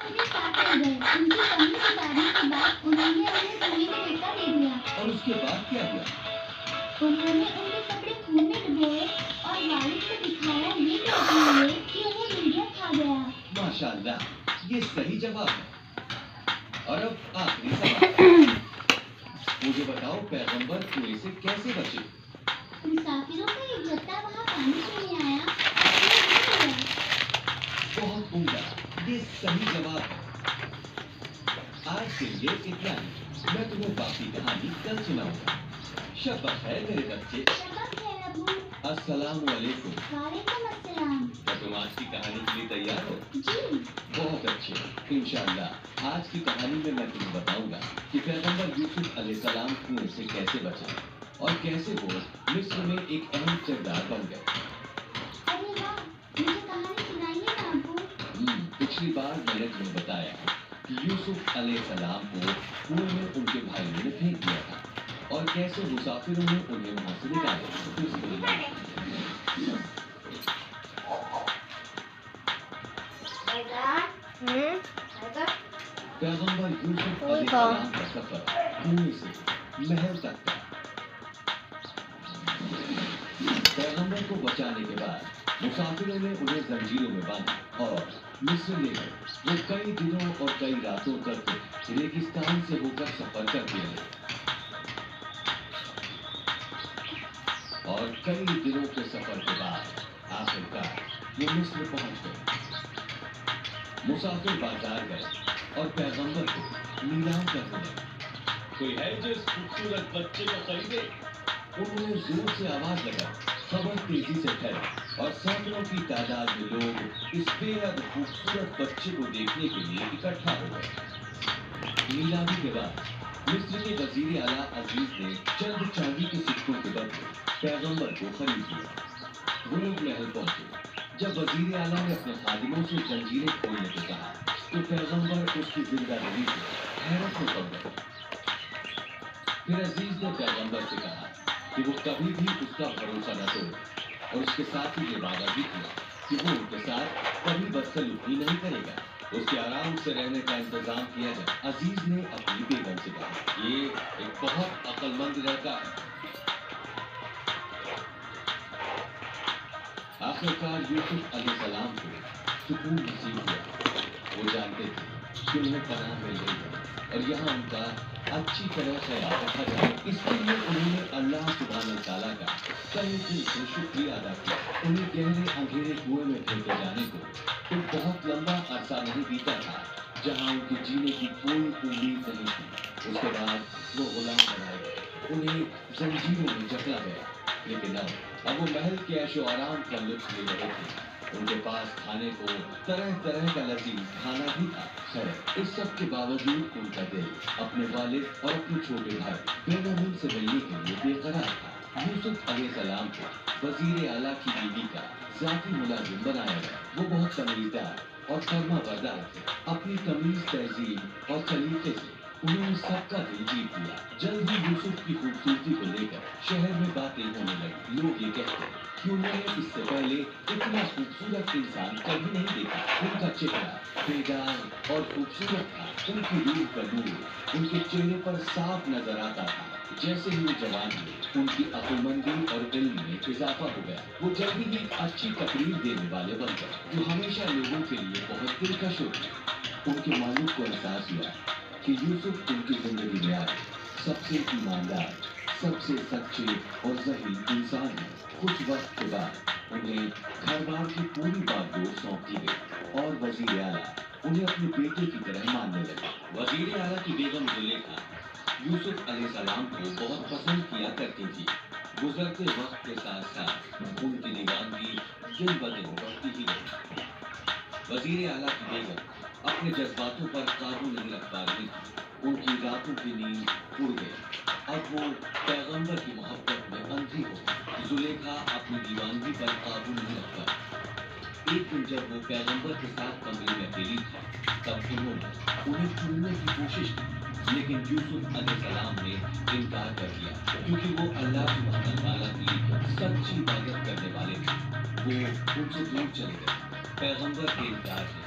انہیں کاٹے گئے، ان کی کمی اتارنے کے بعد انہوں نے انہیں کنویں میں دھکا دے دیا۔ اور اس کے بعد کیا ہوا؟ انہوں نے ان کے کپڑے خون میں ڈبوئے اور والد کو دکھایا یہ کہتے ہوئے کہ انہیں میڈیا کھا گیا۔ ماشاء اللہ، یہ صحیح جواب ہے۔ اور اب آخری سوال، مجھے بتاؤ پیغمبر کنویں سے کیسے بچے؟ مسافروں کا ایک جتھا وہاں پانی پینے آیا اور انہیں گر گیا۔ بہت عمدہ، یہ صحیح جواب ہے۔ آج کے لیے اتنا ہی، میں تمہیں باقی کہانی کل سناؤں گا۔ شب بخیر میرے بچے۔ شب بخیر ابو۔ السلام علیکم۔ وعلیکم السلام۔ کیا تم آج کی کہانی کے لیے تیار ہو؟ جی۔ بہت اچھے، انشاءاللہ آج کی کہانی میں تمہیں بتاؤں گا کہ پیغمبر یوسف علیہ السلام کنویں سے کیسے بچے اور کیسے وہ مصر میں ایک اہم کردار بن گئے۔ ارے واہ، مجھے کہانی سنائیے نا ابو۔ پچھلی بار میں نے تمہیں بتایا کہ یوسف علیہ السلام کو کنویں میں ان کے بھائیوں نے پھینک دیا تھا اور کیسے مسافروں نے انہیں وہاں سے نکالا۔ پیغمبر یوسف علیہ السلام کا سفر کنویں سے محل تک تھا۔ پیغمبر کو بچانے کے بعد مسافروں نے انہیں زنجیروں میں باندھا اور مصر لے گئے۔ وہ کئی دنوں اور کئی راتوں تک ریگستان سے ہو کر سفر کرتے رہے اور کئی دنوں کے سفر کے بعد آخرکار وہ مصر پہنچ گئے۔ مسافر بازار گئے اور پیغمبر کو نیلام کرنے لگے۔ کوئی ہے جو اس خوبصورت بچے کو خریدے؟ انہوں نے زور سے آواز لگائی، خبر تیزی سے پھیلی اور سینکڑوں کی تعداد میں لوگ اس بے حد خوبصورت بچے کو دیکھنے کے لیے اکٹھا ہو گئے۔ نیلامی کے بعد مصر کے وزیر اعلیٰ عزیز نے چند چاندی کے سکوں کے بدلے پیغمبر کو خرید لیا۔ وہ لوگ محل پہنچے۔ جب وزیر اعلیٰ نے اپنے خادموں سے زنجیریں کھولنے کو کہا تو پیغمبر اس کی زندہ دلی سے حیرت میں پڑ گئے۔ پھر عزیز نے پیغمبر سے کہا کہ وہ کبھی بھی اس کا بھروسہ نہ توڑے اور اس کے ساتھ ہی یہ وعدہ بھی کیا کہ وہ ان کے ساتھ کبھی بدسلوکی نہیں کرے گا۔ اس کے آرام سے رہنے کا انتظام کیا جائے۔ عزیز نے اپنی بیگم سے کہا، یہ ایک بہت عقل مند لڑکا ہے۔ آخرکار یوسف علیہ السلام کو سکون نصیب ہوا۔ وہ جانتے تھے کہ انہیں پناہ مل گئی ہے اور یہاں ان کا اچھی طرح خیال رکھا جائے۔ اس کے لیے انہوں نے اللہ سبحانہ وتعالیٰ کا تہ دل سے شکریہ ادا کیا۔ انہیں گہرے اندھیرے کنویں میں پھینکے جانے کو تو بہت لمبا عرصہ نہیں بیتا تھا جہاں ان کے جینے کی کوئی امید نہیں تھی۔ اس کے بعد وہ غلام بنائے گئے، انہیں زنجیروں میں جکڑا گیا، لیکن اب وہ محل کے عیش و آرام کا لطف لے رہے تھے۔ ان کے پاس کھانے کو طرح طرح کا لذیذ کھانا بھی تھا۔ خیر، اس سب کے باوجود ان کا دل اپنے والد اور اپنے چھوٹے بھائی بنیامین سے ملنے کے لیے بے قرار تھا۔ یوسف علیہ السلام کو وزیر اعلیٰ کی بیوی کا ذاتی ملازم بنایا گیا۔ وہ بہت تمیزدار اور فرما بردار تھے۔ اپنی تمیز تہذیب اور سلیقے سے انہوں نے سب کا دل جیت لیا۔ جلد ہی یوسف کی خوبصورتی کو لے کر شہر میں باتیں ہونے لگی۔ لوگ یہ کہتے کہ انہوں نے اس سے پہلے اتنا خوبصورت انسان کبھی نہیں دیکھا۔ ان کا چہرہ بیدار اور خوبصورت تھا، ان کی روح کا نور ان کے چہرے پر صاف نظر آتا تھا۔ جیسے ہی وہ جوان ہوئے، ان کی عقل مندی اور علم میں اضافہ ہو گیا۔ وہ جلدی ہی ایک اچھی تقریر دینے والے بن گئے جو ہمیشہ لوگوں کے لیے بہت دلکش ہوتی۔ ان کے مالک کو احساس ہوا کہ یوسف ان کی زندگی میں آئے سب سے ایماندار، سب سے سچے اور ذہین انسان ہیں۔ کچھ وقت کے بعد انہیں گھر بار کی پوری بات دور سونپ دی گئی اور وزیر اعلیٰ انہیں اپنے بیٹے کی طرح ماننے لگے۔ وزیر اعلیٰ کی بیگم زلیخا یوسف علیہ السلام کو بہت پسند کیا کرتی تھی۔ گزرتے وقت کے ساتھ ساتھ ان کی دیوانگی دن بدن بڑھتی ہی گئی۔ وزیر اعلیٰ کی بیگم اپنے جذباتوں پر قابو نہیں رکھ پا رہی تھی۔ ان کی راتوں کی نیند اڑ گئی۔ اب وہ پیغمبر کی محبت میں اندھی ہو گئی۔ زلیخا اپنی دیوانگی پر قابو نہیں رکھ پائی۔ ایک دن جب وہ پیغمبر کے ساتھ کمرے میں اکیلی تھی تب انہوں نے انہیں چھوڑنے کی کوشش کی، لیکن یوسف علیہ السلام نے انکار کر دیا کیونکہ وہ اللہ سبحانہ وتعالیٰ کی سچی عبادت کرنے والے تھے۔ وہ ان سے دور چلے گئے۔ پیغمبر کے انکار سے